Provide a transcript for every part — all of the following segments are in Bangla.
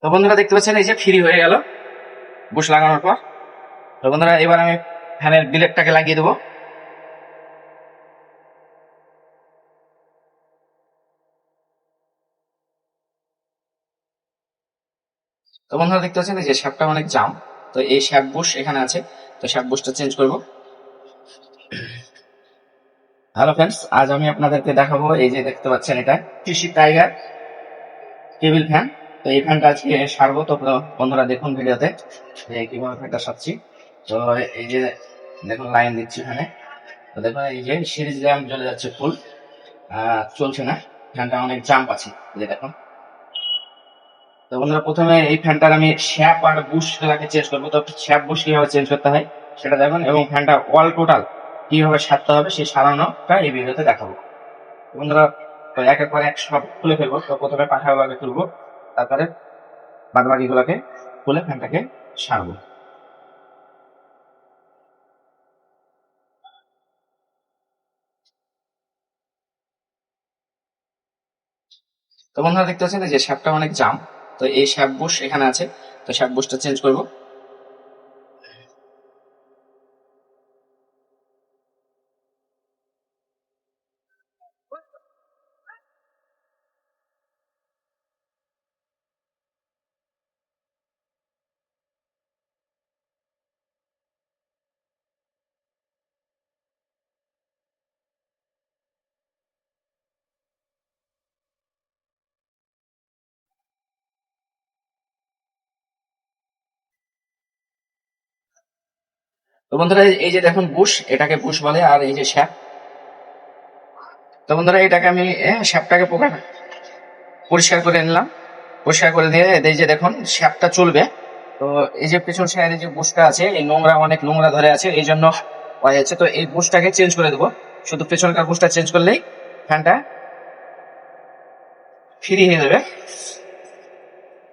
তো বন্ধুরা দেখতে পাচ্ছেন এই যে ফ্রি হয়ে গেল বুশ লাগানোর পর। তো বন্ধুরা এবার আমি ফ্যানের ব্লেডটাকে লাগিয়ে দেবো। তো বন্ধুরা দেখতে পাচ্ছেন এই যে শ্যাপটা অনেক জাম, তো এই শ্যাপ বুশ এখানে আছে, তো শ্যাপ বুশটা চেঞ্জ করব। হ্যালো ফ্রেন্ডস, আজ আমি আপনাদেরকে দেখাবো এই যে দেখতে পাচ্ছেন এটা টিসি টাইগার টেবিল ফ্যান। তো এই ফ্যানটা আজকে সারবো, তো বন্ধুরা দেখুন ভিডিওতে যে কিভাবে ফ্যানটা সারছি। তো এই যে দেখুন লাইন দিচ্ছি এখানে, তো দেখুন এই যে সিরিজ ল্যাম্প জ্বলে যাচ্ছে ফুল, চলছে না, ফ্যানটা অনেক জাম্প আছে এই যে দেখুন। তো বন্ধুরা প্রথমে এই ফ্যানটার আমি শ্যাপ আর বুশ গুলাকে চেঞ্জ করবো। তো শ্যাপ বুশ কিভাবে চেঞ্জ করতে হয় সেটা দেখুন, এবং ফ্যানটা অল টোটাল কিভাবে সারতে হবে সেই সারানোটা এই ভিডিওতে দেখাবো। তো বন্ধুরা তো একের পর এক সব খুলে ফেলবো। তো প্রথমে পাখাগুলোকে তুলবো, তারপরে বাদ বাকি গুলাকে খুলে ফ্যানটাকে সারবো। তো বন্ধুরা দেখতে পাচ্ছেন যে শ্যাপটা অনেক জাম, তো এই শ্যাপ বুশ এখানে আছে, তো শ্যাপ বুশটা চেঞ্জ করবো। তো বন্ধুরা এই যে দেখুন বুশ, এটাকে বুশ বলে, আর এই যে শ্যাপ। তো বন্ধুরা এটাকে আমি শ্যাপটাকে পরিষ্কার করে নিলাম। পরিষ্কার করে দিয়ে এই যে দেখুন শ্যাপটা চলবে। তো এই যে পেছন সাইডে যে বুশটা আছে, এই নোংরা অনেক নোংরা ধরে আছে, এই জন্য হয়েছে। তো এই বুশটাকে চেঞ্জ করে দেবো, শুধু পেছনকার বুশটা চেঞ্জ করলেই ফ্যানটা ফ্রি হয়ে যাবে।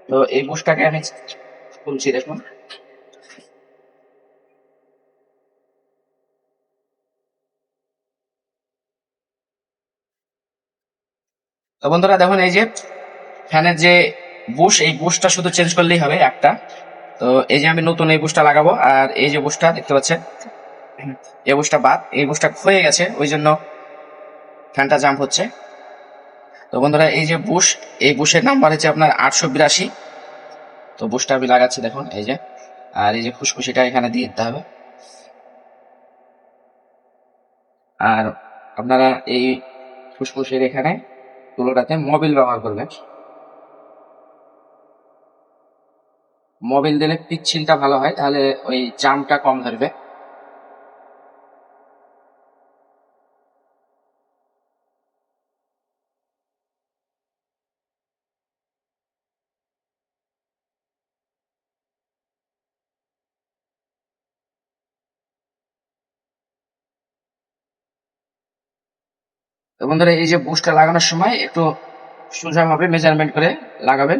তো এই বুশটাকে আমি খুলছি দেখুন। তো বন্ধুরা দেখুন এই যে ফ্যানের যে বুশ, এই বুশটা শুধু চেঞ্জ করলেই হবে একটা। তো এই যে আমি নতুন এই বুশটা লাগাবো, আর এই যে বুশটা দেখতে পাচ্ছেন এই বুশটা বাদ, এই বুশটা ক্ষয়ে গেছে, ওই জন্য ফ্যানটা জাম্প হচ্ছে। তো বন্ধুরা এই যে বুশ, এই বুশের নাম্বার হচ্ছে আপনার 882। তো বুশটা আমি লাগাচ্ছি দেখুন এই যে, আর এই যে ফুসফুসিটা এখানে দিয়ে দিতে হবে। আর আপনারা এই ফুসফুসের এখানে তুলোটাতে মোবিল ব্যবহার করবেন। মোবিল দিলে পিচ্ছিলটা ভালো হয়, তাহলে ওই জামটা কম ধরবে। তো বন্ধুরা এই যে বুশটা লাগানোর সময় একটু সোজাভাবে মেজারমেন্ট করে লাগাবেন।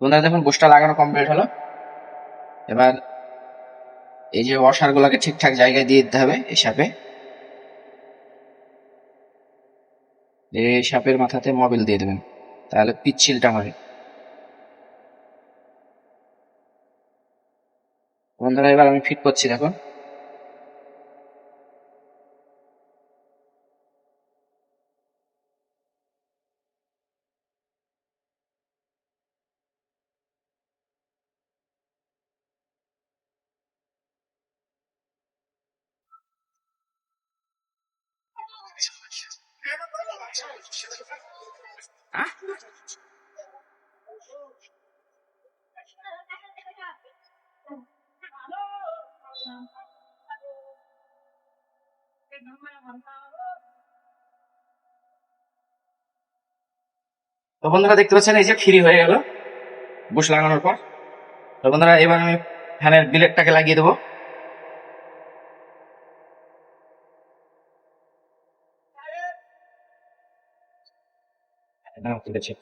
বন্ধুরা দেখুন বুশটা লাগানো কমপ্লিট হলো। এবার এই যে ওয়াশার গুলাকে ঠিকঠাক জায়গায় দিয়ে দিতে হবে এই সাপে, এই সাপের মাথাতে মোবিল দিয়ে দেবেন, তাহলে পিচ্ছিলটা হয়। বন্ধুরা এবার আমি ফিট করছি দেখুন। আহ? তো বন্ধুরা দেখতে পাচ্ছেন এই যে ফ্রি হয়ে গেল বুশ লাগানোর পর। তো বন্ধুরা এবার আমি ফ্যানের ব্লেডটাকে লাগিয়ে দেবো। ঠিক আছে।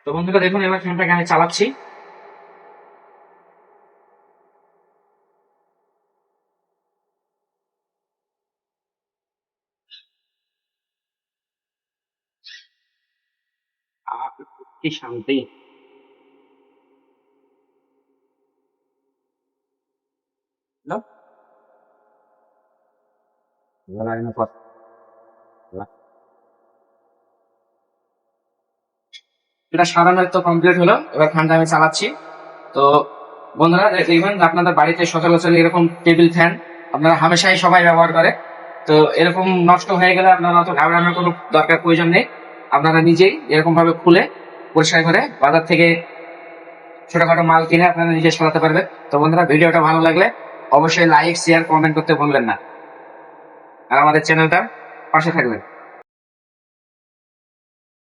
তো বন্ধুরা দেখুন এবার ফ্যানটাকে আমি চালাচ্ছি। আহ, কি শান্তি। না? ভালো লাগে না পর। এটা সারানোর তো কমপ্লিট হলো, এবার ফ্যানটা আমি চালাচ্ছি। তো বন্ধুরা দেখবেন আপনাদের বাড়িতে সচরাচর এরকম টেবিল ফ্যান আপনারা হামেশাই সবাই ব্যবহার করে। তো এরকম নষ্ট হয়ে গেলে আপনারা অত ঘাবড়ানোর কোনো দরকার প্রয়োজন নেই। আপনারা নিজেই এরকম ভাবে খুলে পরিষ্কার করে বাজার থেকে ছোটখাটো মাল কিনে আপনারা নিজে চালাতে পারবেন। তো বন্ধুরা ভিডিওটা ভালো লাগলে অবশ্যই লাইক শেয়ার কমেন্ট করতে ভুলবেন না, আর আমাদের চ্যানেলটা পাশে থাকবেন।